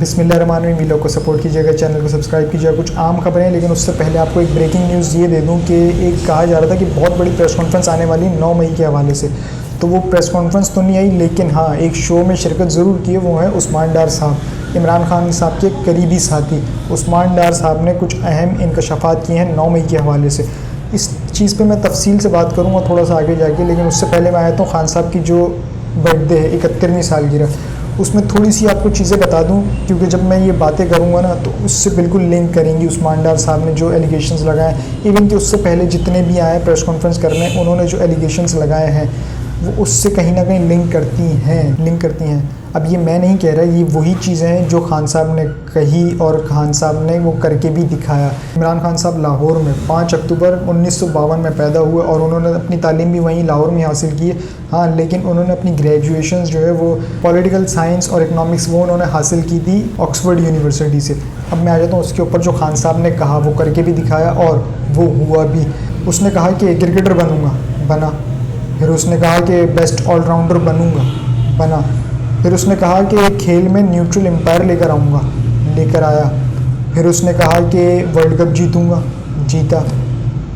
بسم اللہ الرحمن الرحیم. ویلوگ کو سپورٹ کیجیے گا, چینل کو سبسکرائب کیجیے گا. کچھ عام خبریں, لیکن اس سے پہلے آپ کو ایک بریکنگ نیوز یہ دے دوں کہ ایک کہا جا رہا تھا کہ بہت بڑی پریس کانفرنس آنے والی 9 مئی کے حوالے سے. تو وہ پریس کانفرنس تو نہیں آئی, لیکن ہاں ایک شو میں شرکت ضرور کی ہے. وہ ہے عثمان ڈار صاحب, عمران خان صاحب کے قریبی ساتھی. عثمان ڈار صاحب نے کچھ اہم انکشافات کیے ہیں 9 مئی کے حوالے سے. اس چیز پہ میں تفصیل سے بات کروں گا تھوڑا سا آگے جا کے, لیکن اس سے پہلے میں آیا ہوں خان صاحب کی جو برتھ ڈے ہے 71ویں سالگرہ, اس میں تھوڑی سی آپ کو چیزیں بتا دوں, کیونکہ جب میں یہ باتیں کروں گا نا تو اس سے بالکل لنک کریں گی. عثمان ڈار صاحب نے جو ایلیگیشنز لگائے ہیں, ایون کہ اس سے پہلے جتنے بھی آئے پریس کانفرنس کرنے, انہوں نے جو ایلیگیشنز لگائے ہیں وہ اس سے کہیں نہ کہیں لنک کرتی ہیں. اب یہ میں نہیں کہہ رہا, یہ وہی چیزیں ہیں جو خان صاحب نے کہی اور خان صاحب نے وہ کر کے بھی دکھایا. عمران خان صاحب لاہور میں 5 اکتوبر 1952 میں پیدا ہوئے اور انہوں نے اپنی تعلیم بھی وہیں لاہور میں حاصل کی ہے. ہاں, لیکن انہوں نے اپنی گریجویشنز جو ہے وہ پولیٹیکل سائنس اور اکنامکس وہ انہوں نے حاصل کی تھی آکسفورڈ یونیورسٹی سے. اب میں آ جاتا ہوں اس کے اوپر جو خان صاحب نے کہا وہ کر کے بھی دکھایا اور وہ ہوا بھی. اس نے کہا کہ کرکٹر بنوں گا, بنا. پھر اس نے کہا کہ بیسٹ آل راؤنڈر بنوں گا, بنا. پھر اس نے کہا کہ کھیل میں نیوٹرل امپائر لے کر آؤں گا, لے کر آیا. پھر اس نے کہا کہ ورلڈ کپ جیتوں گا, جیتا.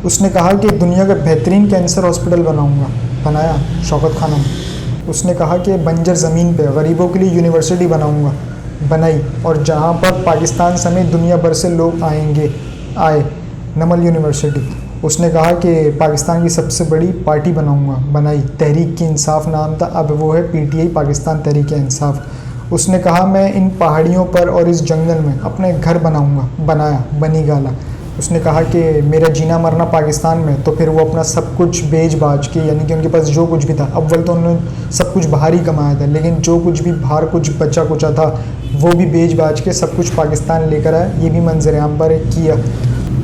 اس نے کہا کہ دنیا کا بہترین کینسر ہاسپٹل بناؤں گا, بنایا شوکت خانم. اس نے کہا کہ بنجر زمین پہ غریبوں کے لیے یونیورسٹی بناؤں گا, بنائی. اور جہاں پر پاکستان سمیت دنیا بھر سے لوگ آئیں گے, آئے, نمل یونیورسٹی. اس نے کہا کہ پاکستان کی سب سے بڑی پارٹی بناؤں گا, بنائی. تحریک انصاف نام تھا, اب وہ ہے PTI, پاکستان تحریک انصاف. اس نے کہا میں ان پہاڑیوں پر اور اس جنگل میں اپنے گھر بناؤں گا, بنایا, بنی گالا. اس نے کہا کہ میرا جینا مرنا پاکستان میں, تو پھر وہ اپنا سب کچھ بیچ باچ کے, یعنی کہ ان کے پاس جو کچھ بھی تھا, اول تو انہوں نے سب کچھ باہر ہی کمایا تھا, لیکن جو کچھ بھی باہر کچھ بچا کچا تھا وہ بھی بیچ باچ کے سب کچھ پاکستان لے کر آیا. یہ بھی منظر عام پر کیا.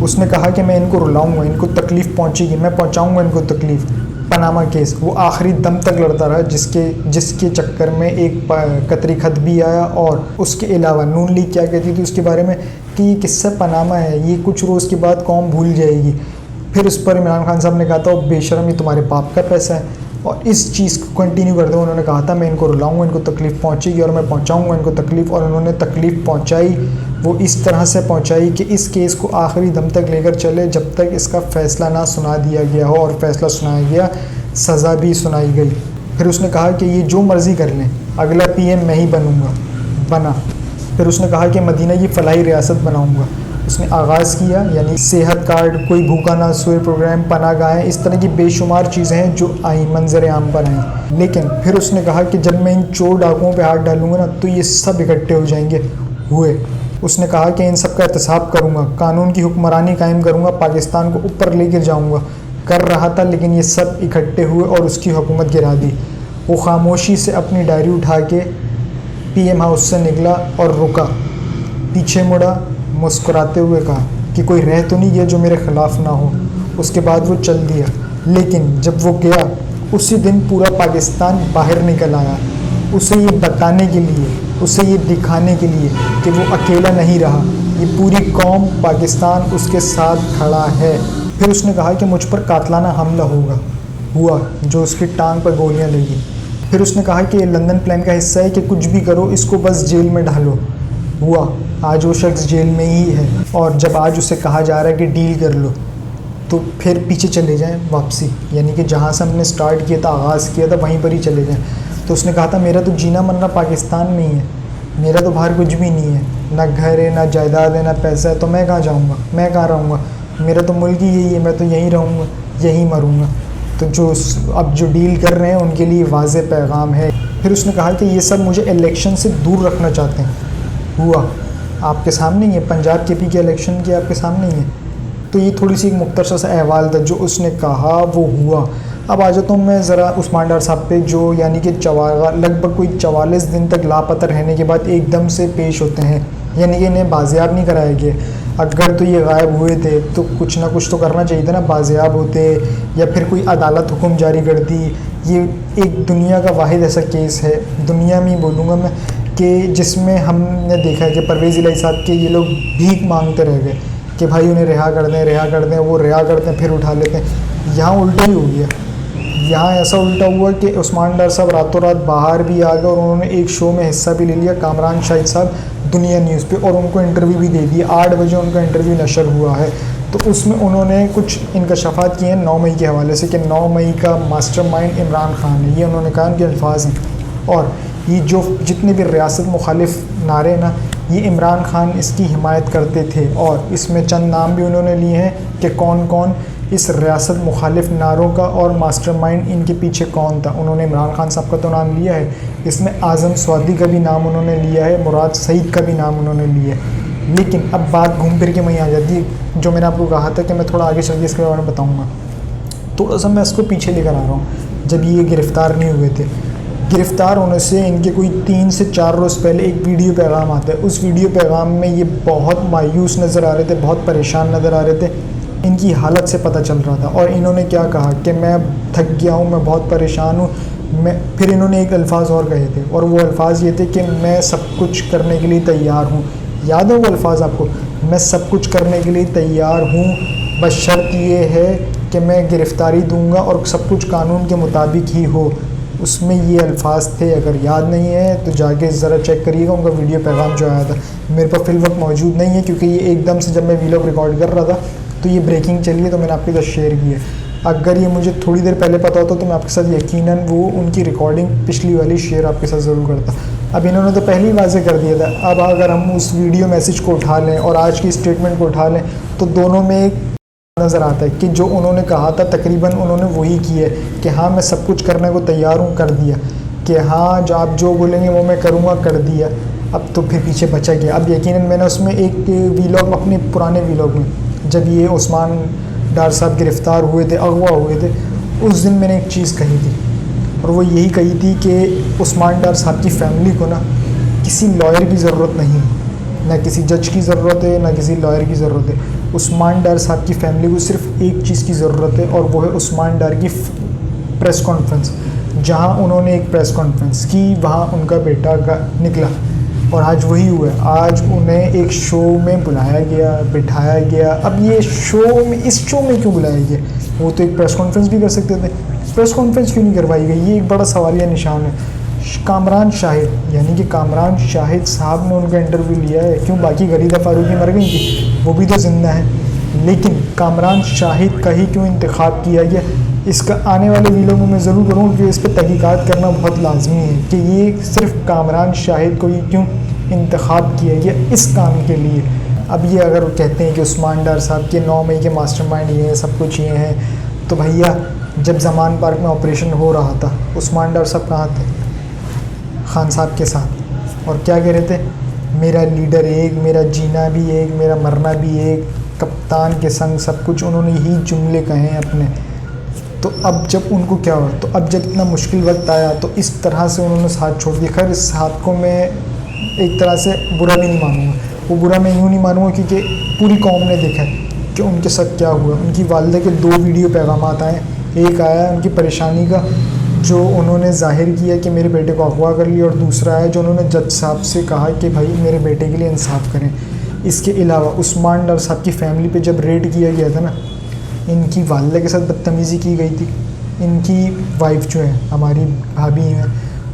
اس نے کہا کہ میں ان کو رلاؤں گا, ان کو تکلیف پہنچے گی, میں پہنچاؤں گا ان کو تکلیف. پاناما کیس, وہ آخری دم تک لڑتا رہا, جس کے چکر میں ایک قطری خط بھی آیا. اور اس کے علاوہ نون لیگ کیا کہتی تھی اس کے بارے میں کہ یہ قصہ پاناما ہے, یہ کچھ روز کے بعد قوم بھول جائے گی. پھر اس پر عمران خان صاحب نے کہا تھا بے شرم, یہ تمہارے باپ کا پیسہ ہے. اور اس چیز کو کنٹینیو کرتے ہوئے انہوں نے کہا تھا میں ان کو رلاؤں گا, ان کو تکلیف پہنچے گی اور میں پہنچاؤں گا ان کو تکلیف. اور انہوں نے تکلیف پہنچائی, وہ اس طرح سے پہنچائی کہ اس کیس کو آخری دم تک لے کر چلے جب تک اس کا فیصلہ نہ سنا دیا گیا ہو. اور فیصلہ سنایا گیا, سزا بھی سنائی گئی. پھر اس نے کہا کہ یہ جو مرضی کر لیں, اگلا PM میں ہی بنوں گا, بنا. پھر اس نے کہا کہ مدینہ یہ فلاحی ریاست بناؤں گا. اس نے آغاز کیا, یعنی صحت کارڈ, کوئی بھوکا نہ سوئے پروگرام, پناہ گاہیں, اس طرح کی بے شمار چیزیں ہیں جو آئیں, منظر عام پر آئیں. لیکن پھر اس نے کہا کہ جب میں ان چور ڈاکوؤں پہ ہاتھ ڈالوں گا نا تو یہ سب اکٹھے ہو جائیں گے. ہوئے. اس نے کہا کہ ان سب کا احتساب کروں گا, قانون کی حکمرانی قائم کروں گا, پاکستان کو اوپر لے کر جاؤں گا. کر رہا تھا, لیکن یہ سب اکٹھے ہوئے اور اس کی حکومت گرا دی. وہ خاموشی سے اپنی ڈائری اٹھا کے PM ہاؤس سے نکلا اور رکا, پیچھے مڑا, مسکراتے ہوئے کہا کہ کوئی رہ تو نہیں گیا جو میرے خلاف نہ ہو. اس کے بعد وہ چل دیا. لیکن جب وہ گیا اسی دن پورا پاکستان باہر نکل آیا, اسے یہ بتانے کے لیے, اسے یہ دکھانے کے لیے کہ وہ اکیلا نہیں رہا, یہ پوری قوم پاکستان اس کے ساتھ کھڑا ہے. پھر اس نے کہا کہ مجھ پر قاتلانہ حملہ ہوا جو اس کی ٹانگ پر گولیاں لگی. پھر اس نے کہا کہ یہ لندن پلان کا حصہ ہے کہ کچھ بھی کرو اس کو بس جیل میں ڈالو. ہوا. آج وہ شخص جیل میں ہی ہے, اور جب آج اسے کہا جا رہا ہے کہ ڈیل کر لو تو پھر پیچھے چلے جائیں واپسی, یعنی کہ جہاں سے ہم نے سٹارٹ کیا تھا, آغاز کیا تھا, وہیں پر ہی چلے جائیں. تو اس نے کہا تھا میرا تو جینا مرنا پاکستان میں ہی ہے, میرا تو باہر کچھ بھی نہیں ہے, نہ گھر ہے, نہ جائیداد ہے, نہ پیسہ ہے, تو میں کہاں جاؤں گا, میں کہاں رہوں گا, میرا تو ملک ہی یہی ہے, میں تو یہیں رہوں گا, یہیں مروں گا. تو جو ڈیل کر رہے ہیں ان کے لیے واضح پیغام ہے. پھر اس نے کہا کہ یہ سب مجھے الیکشن سے دور رکھنا چاہتے ہیں. ہوا. آپ کے سامنے ہی ہے, پنجاب KP کے الیکشن کے آپ کے سامنے ہی ہے. تو یہ تھوڑی سی ایک مختصر سا احوال تھا جو اس نے کہا, وہ ہوا. اب آ جاتا ہوں میں ذرا عثمان ڈار صاحب پہ, جو یعنی کہ لگ بھگ کوئی 44 دن تک لاپتہ رہنے کے بعد ایک دم سے پیش ہوتے ہیں, یعنی کہ انہیں بازیاب نہیں کرایا گیا. اگر تو یہ غائب ہوئے تھے تو کچھ نہ کچھ تو کرنا چاہیے تھا نا, بازیاب ہوتے یا پھر کوئی عدالت حکم جاری کرتی. یہ ایک دنیا کا واحد ایسا کیس ہے, دنیا میں ہی بولوں گا میں, کہ جس میں ہم نے دیکھا ہے کہ پرویز الہی صاحب کے یہ لوگ بھیک مانگتے رہ گئے کہ بھائی انہیں رہا کر دیں, وہ رہا کرتے ہیں, پھر اٹھا لیتے ہیں. یہاں الٹا ہی ہو گیا. یہاں ایسا الٹا ہوا کہ عثمان ڈار صاحب راتوں رات باہر بھی آ گئے اور انہوں نے ایک شو میں حصہ بھی لے لیا کامران شاہد صاحب دنیا نیوز پہ، اور ان کو انٹرویو بھی دے دی. 8 بجے ان کا انٹرویو نشر ہوا ہے. تو اس میں انہوں نے کچھ انکشافات کیے ہیں 9 مئی کے حوالے سے کہ 9 مئی کا ماسٹر مائنڈ عمران خان ہے. یہ انہوں نے کہا ان کے الفاظ ہیں. اور یہ جو جتنے بھی ریاست مخالف نعرے نا، یہ عمران خان اس کی حمایت کرتے تھے. اور اس میں چند نام بھی انہوں نے لیے ہیں کہ کون کون اس ریاست مخالف نعروں کا اور ماسٹر مائنڈ ان کے پیچھے کون تھا. انہوں نے عمران خان صاحب کا تو نام لیا ہے، اس میں اعظم سعودی کا بھی نام انہوں نے لیا ہے، مراد سعید کا بھی نام انہوں نے لیا ہے. لیکن اب بات گھوم پھر کے وہیں آ جاتی ہے جو میں نے آپ کو کہا تھا کہ میں تھوڑا آگے چل کے اس کے بارے میں بتاؤں گا. تھوڑا سا میں اس کو پیچھے لے کر آ رہا ہوں. جب یہ گرفتار نہیں ہوئے تھے، گرفتار ہونے سے ان کے کوئی 3 سے 4 روز پہلے ایک ویڈیو پیغام آتا ہے. اس ویڈیو پیغام میں یہ بہت مایوس نظر آ رہے تھے، بہت پریشان نظر آ رہے تھے. ان کی حالت سے پتہ چل رہا تھا. اور انہوں نے کیا کہا کہ میں تھک گیا ہوں، میں بہت پریشان ہوں. پھر انہوں نے ایک الفاظ اور کہے تھے، اور وہ الفاظ یہ تھے کہ میں سب کچھ کرنے کے لیے تیار ہوں. یاد ہے وہ الفاظ آپ کو؟ میں سب کچھ کرنے کے لیے تیار ہوں، بس شرط یہ ہے کہ میں گرفتاری دوں گا اور سب کچھ قانون کے مطابق ہی ہو. اس میں یہ الفاظ تھے. اگر یاد نہیں ہے تو جا کے ذرا چیک کریے گا. ان کا ویڈیو پیغام جو آیا تھا میرے پاس فی الوقت موجود نہیں ہے، کیونکہ یہ ایک دم سے جب میں ویلاگ ریکارڈ کر رہا تھا تو یہ بریکنگ چلی ہے، تو میں نے آپ کے ساتھ شیئر کی ہے. اگر یہ مجھے تھوڑی دیر پہلے پتہ ہوتا تو میں آپ کے ساتھ یقیناً وہ ان کی ریکارڈنگ پچھلی والی شیئر آپ کے ساتھ ضرور کرتا. اب انہوں نے تو پہلے ہی واضح کر دیا تھا. اب اگر ہم اس ویڈیو میسیج کو اٹھا لیں اور آج کی اسٹیٹمنٹ کو اٹھا لیں تو دونوں میں ایک نظر آتا ہے کہ جو انہوں نے کہا تھا تقریباً انہوں نے وہی کیا ہے کہ ہاں میں سب کچھ کرنے کو تیار ہوں، کر دیا. کہ ہاں جو آپ جو بولیں گے وہ میں کروں گا، کر دیا. اب تو پھر پیچھے بچا گیا. اب یقیناً میں نے اس میں ایک ویلاگ، اپنے پرانے ویلاگ میں جب یہ عثمان ڈار صاحب گرفتار ہوئے تھے، اغوا ہوئے تھے، اس دن میں نے ایک چیز کہی تھی، اور وہ یہی کہی تھی کہ عثمان ڈار صاحب کی فیملی کو نا کسی لائر کی ضرورت نہیں، نہ کسی جج کی ضرورت ہے، نہ کسی لائر کی ضرورت ہے. عثمان ڈار صاحب کی فیملی کو صرف ایک چیز کی ضرورت ہے، اور وہ ہے عثمان ڈار کی پریس کانفرنس. جہاں انہوں نے ایک پریس کانفرنس کی وہاں ان کا بیٹا نکلا، اور آج وہی ہوا ہے. آج انہیں ایک شو میں بلایا گیا، بٹھایا گیا. اب یہ اس شو میں کیوں بلایا گیا؟ وہ تو ایک پریس کانفرنس بھی کر سکتے تھے. پریس کانفرنس کیوں نہیں کروائی گئی؟ یہ ایک بڑا سوالیہ نشان ہے. کامران شاہد، یعنی کہ کامران شاہد صاحب نے ان کا انٹرویو لیا ہے. کیوں؟ باقی غریدہ فاروقی مر گئی تھی، وہ بھی تو زندہ ہیں. لیکن کامران شاہد کا ہی کیوں انتخاب کیا گیا؟ اس کا آنے والے ویلاگوں میں ضرور کروں کہ اس پہ تحقیقات کرنا بہت لازمی ہے کہ یہ صرف کامران شاہد کو ہی کیوں انتخاب کیا گیا اس کام کے لیے. اب یہ اگر کہتے ہیں کہ عثمان ڈار صاحب کے 9 مئی کے ماسٹر مائنڈ یہ ہیں، سب کچھ یہ ہیں، تو بھیا جب زمان پارک میں آپریشن ہو رہا تھا عثمان ڈار صاحب کہاں تھے؟ خان صاحب کے ساتھ. اور کیا کہہ رہے تھے؟ میرا لیڈر ایک، میرا جینا بھی ایک، میرا مرنا بھی ایک، کپتان کے سنگ سب کچھ. انہوں نے یہی جملے کہے ہیں اپنے. تو اب جب ان کو کیا ہوا، تو اب جب اتنا مشکل وقت آیا تو اس طرح سے انہوں نے ساتھ چھوڑ دیا. خیر اس ساتھ کو میں ایک طرح سے برا بھی نہیں مانوں گا. وہ برا میں یوں نہیں مانوں گا کیونکہ پوری قوم نے دیکھا ہے کہ ان کے ساتھ کیا ہوا. ان کی والدہ کے 2 ویڈیو پیغامات آئے. ایک آیا ان کی پریشانی کا جو انہوں نے ظاہر کیا کہ میرے بیٹے کو اغوا کر لیا، اور دوسرا ہے جو انہوں نے جج صاحب سے کہا کہ بھائی میرے بیٹے کے لیے انصاف کریں. اس کے علاوہ عثمان ڈار صاحب کی فیملی پہ جب ریڈ کیا گیا تھا نا، ان کی والدہ کے ساتھ بدتمیزی کی گئی تھی. ان کی وائف جو ہے ہماری بھابھی ہیں،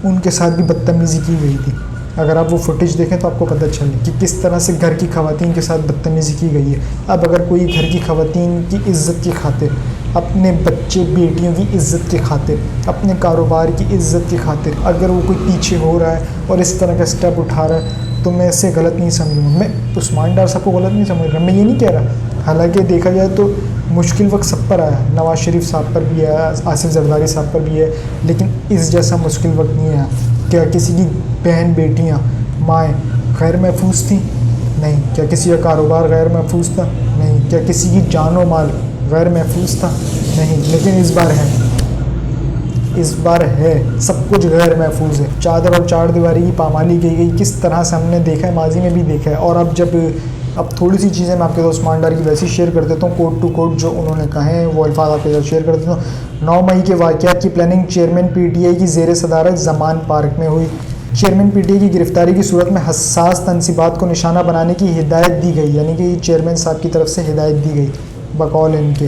ان کے ساتھ بھی بدتمیزی کی گئی تھی. اگر آپ وہ فوٹیج دیکھیں تو آپ کو پتہ چلے کہ کس طرح سے گھر کی خواتین کے ساتھ بدتمیزی کی گئی ہے. اب اگر کوئی گھر کی خواتین کی عزت کی خاطر، اپنے بچے بیٹیوں کی عزت کی خاطر، اپنے کاروبار کی عزت کی خاطر اگر وہ کوئی پیچھے ہو رہا ہے اور اس طرح کا اسٹیپ اٹھا رہا ہے تو میں اسے غلط نہیں سمجھوں گا. میں عثمان ڈار صاحب کو غلط نہیں سمجھ رہا، میں یہ نہیں کہہ رہا. حالانکہ دیکھا جائے تو مشکل وقت سب پر آیا، نواز شریف صاحب پر بھی آیا، آصف زرداری صاحب پر بھی ہے، لیکن اس جیسا مشکل وقت نہیں آیا. کیا کسی کی بہن بیٹیاں مائیں غیر محفوظ تھیں؟ نہیں. کیا کسی کا کاروبار غیر محفوظ تھا؟ نہیں. کیا کسی کی جان و مال غیر محفوظ تھا؟ نہیں. لیکن اس بار ہے سب کچھ غیر محفوظ ہے. چادر اور چار دیواری کی پامالی کی گئی، کس طرح سے ہم نے دیکھا ہے، ماضی میں بھی دیکھا ہے. اور اب تھوڑی سی چیزیں میں آپ کے ساتھ عثمان ڈار کی ویسی شیئر کر دیتا ہوں، کوٹ ٹو کوٹ جو انہوں نے کہے ہیں وہ الفاظ آپ کے ساتھ شیئر کر دیتا ہوں. 9 مئی کے واقعات کی planning chairman P T I کی زیر صدارت زمان پارک میں ہوئی. چیئرمین پی ٹی آئی کی گرفتاری کی صورت میں حساس تنصیبات کو نشانہ بنانے کی ہدایت دی گئی، یعنی کہ چیئرمین صاحب کی طرف سے ہدایت دی گئی بقول ان کے.